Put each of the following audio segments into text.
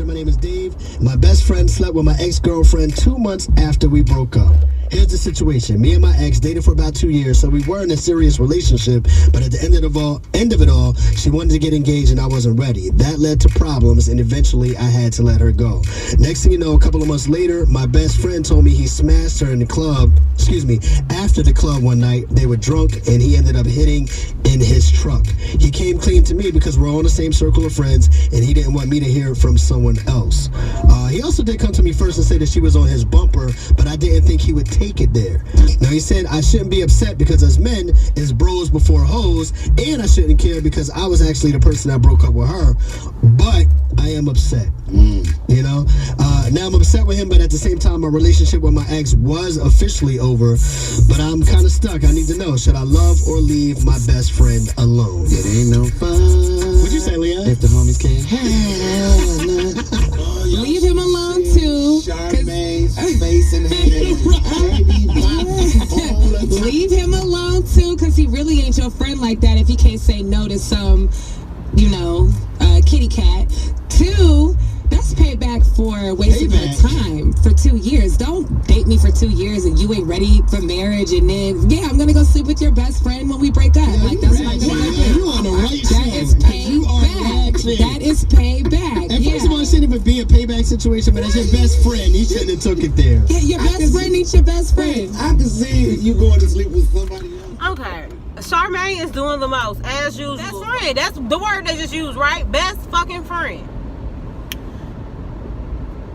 My name is Dave. My best friend slept with my ex-girlfriend 2 months after we broke up. Here's the situation. Me and my ex dated for about 2 years, so we were in a serious relationship, but at the end of it all, she wanted to get engaged and I wasn't ready. That led to problems, and eventually I had to let her go. Next thing you know, a couple of months later, my best friend told me he smashed her in the club, after the club one night. They were drunk, and he ended up hitting in his truck. He came clean to me because we're all in the same circle of friends, and he didn't want me to hear it from someone else. He also did come to me first and say that she was on his bumper, but I didn't think he would take it there. Now, he said I shouldn't be upset because as men, it's bros before hoes, and I shouldn't care because I was actually the person that broke up with her, but I am upset. You know? Now I'm upset with him, but at the same time, my relationship with my ex was officially over, but I'm kind of stuck. I need to know, should I love or leave my best friend alone? It ain't no fun. What'd you say, Leah? If the homies can't leave him alone too. Charmaine's face and head. Leave him alone too, because he really ain't your friend like that if he can't say no to some, kitty cat. 2, that's payback for wasting your time for 2 years. Don't date me for 2 years and you ain't ready for marriage, and then I'm gonna go sleep with your best friend when we break up. That's not gonna happen. You on the right That is payback. That is payback. And first of all, it shouldn't even be a payback situation, but as your best friend, you shouldn't have took it there. Yeah, your best friend needs your best friend. I can see if you going to sleep with somebody else. Okay. Charmaine is doing the most, as usual. Best friend. That's the word they just used, right? Best fucking friend.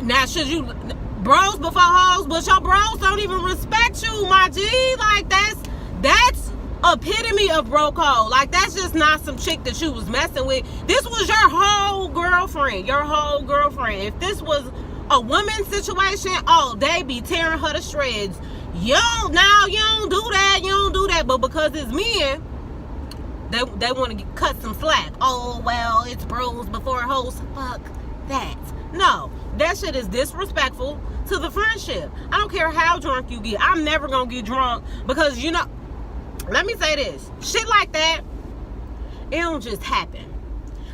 Now, should you... Bros before hoes, but your bros don't even respect you, my G. Like, that's epitome of bro code. Like, that's just not some chick that you was messing with. This was your whole girlfriend. Your whole girlfriend. If this was a woman's situation, they be tearing her to shreds. You don't do that. But because it's men, they want to cut some slack. Oh, well, it's bros before hoes. Fuck that. No, that shit is disrespectful to the friendship. I don't care how drunk you get. I'm never gonna get drunk because, let me say this. Shit like that, it don't just happen.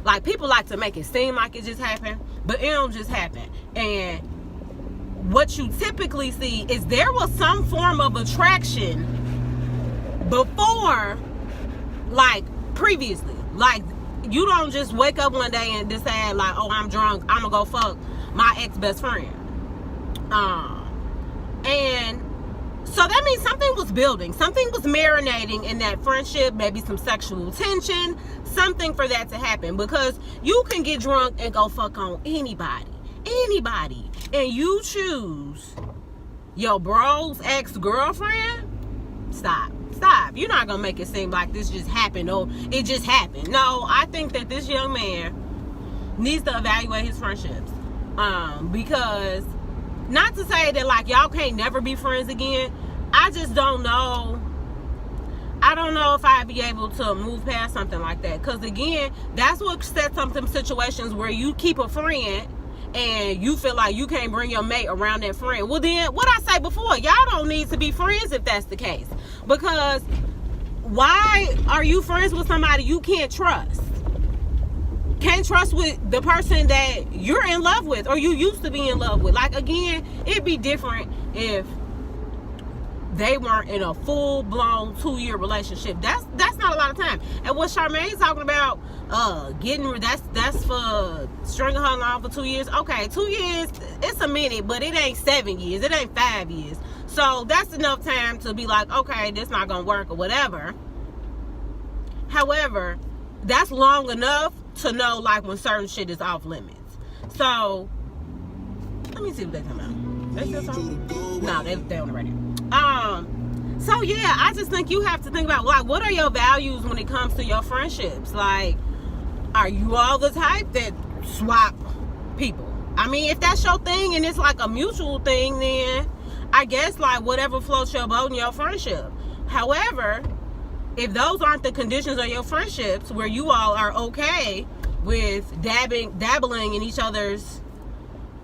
Like, people like to make it seem like it just happened, but it don't just happen. And what you typically see is there was some form of attraction before, like, previously. Like, you don't just wake up one day and decide, like, oh, I'm drunk, I'm gonna go fuck my ex-best friend. And so that means something was building, something was marinating in that friendship, maybe some sexual tension, something for that to happen. Because you can get drunk and go fuck on anybody, and you choose your bro's ex-girlfriend. Stop. You're not gonna make it seem like this just happened or it just happened. No, I think that this young man needs to evaluate his friendships. Because, not to say that, like, y'all can't never be friends again. I just don't know. I don't know if I'd be able to move past something like that. Because, again, that's what sets up some situations where you keep a friend and you feel like you can't bring your mate around that friend. Well, then, what I say before, y'all don't need to be friends if that's the case. Because why are you friends with somebody you can't trust? Can't trust with the person that you're in love with or you used to be in love with. Like, again, it'd be different if they weren't in a full-blown 2-year relationship. That's not a lot of time. And what Charmaine's talking about, that's for stringing her along for 2 years. Okay, 2 years, it's a minute, but it ain't 7 years. It ain't 5 years. So that's enough time to be like, okay, this not gonna work or whatever. However, that's long enough to know, like, when certain shit is off limits. So let me see what they come out. They still talking? No, they on the radio. So yeah, I just think you have to think about, like, what are your values when it comes to your friendships? Like, are you all the type that swap people? I mean, if that's your thing and it's like a mutual thing, then I guess, like, whatever floats your boat in your friendship. However, if those aren't the conditions of your friendships where you all are okay with dabbling in each other's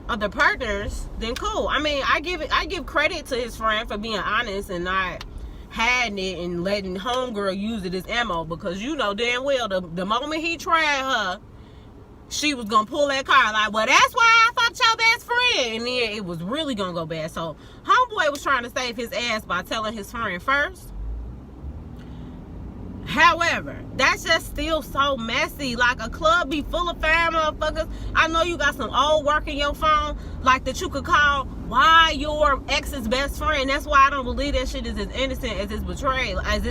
other partners, then cool. I mean, I give credit to his friend for being honest and not hiding it and letting homegirl use it as ammo, because you know damn well the moment he tried her, she was gonna pull that card like, well, that's why I and then it was really gonna go bad. So homeboy was trying to save his ass by telling his friend first. However, that's just still so messy. Like, a club be full of fire motherfuckers. I know you got some old work in your phone, like, that you could call why your ex's best friend. That's why I don't believe that shit is as innocent as it's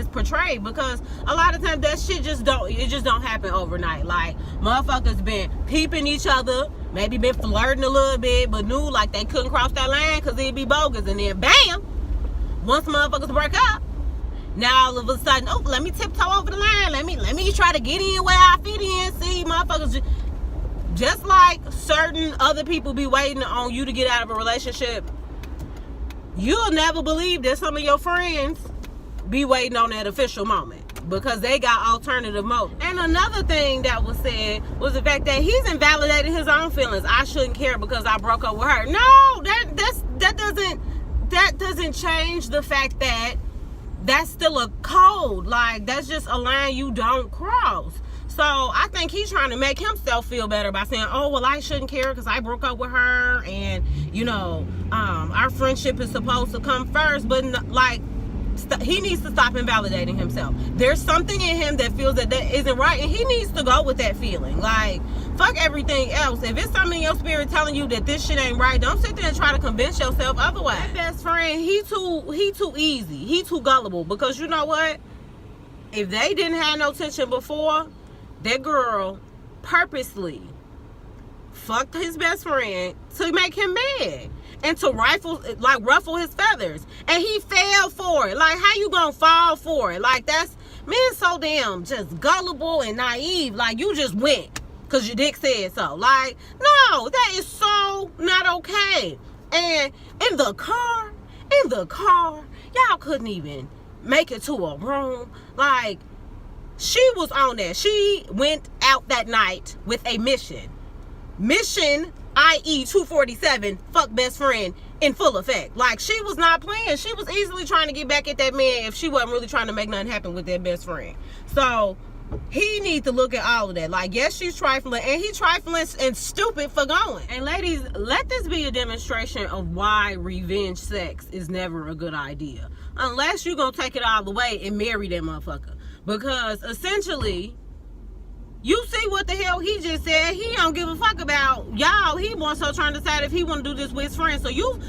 portrayed, because a lot of times that shit just don't happen overnight. Like, motherfuckers been peeping each other, maybe been flirting a little bit, but knew like they couldn't cross that line because it'd be bogus, and then bam, once motherfuckers break up, now all of a sudden, oh, let me tiptoe over the line. Let me try to get in where I fit in. See, motherfuckers, just like certain other people be waiting on you to get out of a relationship, you'll never believe that some of your friends be waiting on that official moment because they got alternative motives. And another thing that was said was the fact that he's invalidating his own feelings. I shouldn't care because I broke up with her. No, that doesn't change the fact that that's still a code. Like, that's just a line you don't cross. So I think he's trying to make himself feel better by saying, oh, well, I shouldn't care because I broke up with her, and our friendship is supposed to come first. But he needs to stop invalidating himself. There's something in him that feels that isn't right, and he needs to go with that feeling. Like, fuck everything else. If it's something in your spirit telling you that this shit ain't right, don't sit there and try to convince yourself otherwise. That best friend, he too easy. He too gullible, because you know what? If they didn't have no tension before, that girl purposely fucked his best friend to make him mad and to ruffle his feathers, and he fell for it. Like, how you gonna fall for it? Like, that's men so damn just gullible and naive. Like, you just went because your dick said so. Like, no, that is so not okay. And in the car, y'all couldn't even make it to a room. Like, she was on that. She went out that night with a mission, i.e. 247, fuck best friend, in full effect. Like, she was not playing. She was easily trying to get back at that man if she wasn't really trying to make nothing happen with that best friend. So he needs to look at all of that. Like, yes, she's trifling, and he trifling and stupid for going. And ladies, let this be a demonstration of why revenge sex is never a good idea, unless you're gonna take it all the way and marry that motherfucker. Because essentially, you see what the hell he just said. He don't give a fuck about y'all. He wants to trying to decide if he want to do this with his friends. So you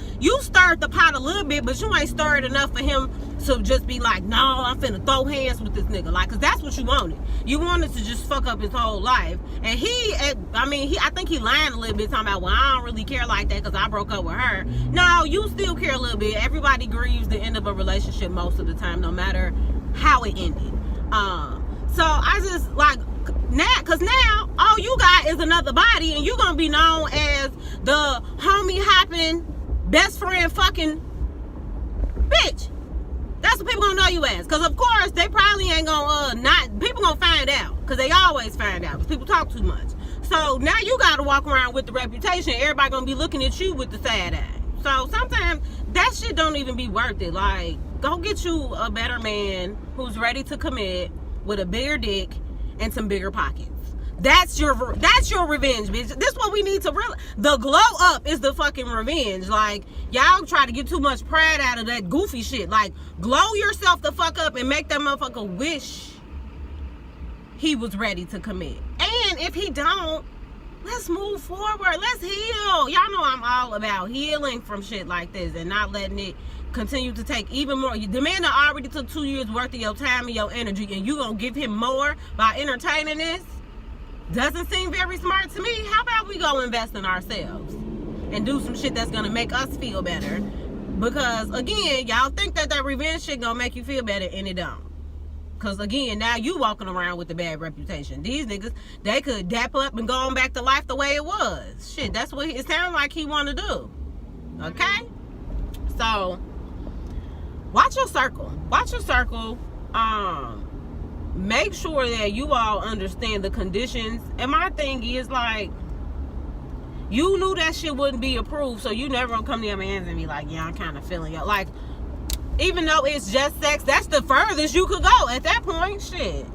stirred the pot a little bit, but you ain't stirred enough for him to just be like, no, I'm finna throw hands with this nigga. Like, cause that's what you wanted. You wanted to just fuck up his whole life. And I think he lying a little bit, talking about, well, I don't really care like that because I broke up with her. No, you still care a little bit. Everybody grieves the end of a relationship most of the time, no matter how it ended. So I just like, because now all you got is another body, and you're gonna be known as the homie hopping best friend fucking bitch. That's what people gonna know you as. Because of course they probably ain't gonna people gonna find out, because they always find out because people talk too much. So now you gotta walk around with the reputation. Everybody gonna be looking at you with the side eye. So sometimes that shit don't even be worth it. Like, go get you a better man who's ready to commit with a bigger dick and some bigger pockets. That's your revenge, bitch. This is what we need to realize. The glow up is the fucking revenge. Like, y'all try to get too much pride out of that goofy shit. Like, glow yourself the fuck up and make that motherfucker wish he was ready to commit. And if he don't, let's move forward. Let's heal. Y'all know I'm all about healing from shit like this and not letting it continue to take even more. The man that already took 2 years worth of your time and your energy, and you gonna give him more by entertaining this? Doesn't seem very smart to me. How about we go invest in ourselves and do some shit that's gonna make us feel better? Because again, y'all think that revenge shit gonna make you feel better, and it don't. Because again, now you walking around with a bad reputation. These niggas, they could dap up and go on back to life the way it was. Shit, that's what it sounds like he want to do. Okay? So watch your circle. Make sure that you all understand the conditions. And my thing is, like, you knew that shit wouldn't be approved, so you never gonna come to your mans and be like, yeah, I'm kind of feeling it. Like, even though it's just sex, that's the furthest you could go at that point. Shit.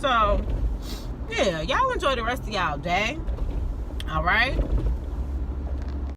So yeah, y'all enjoy the rest of y'all day. All right.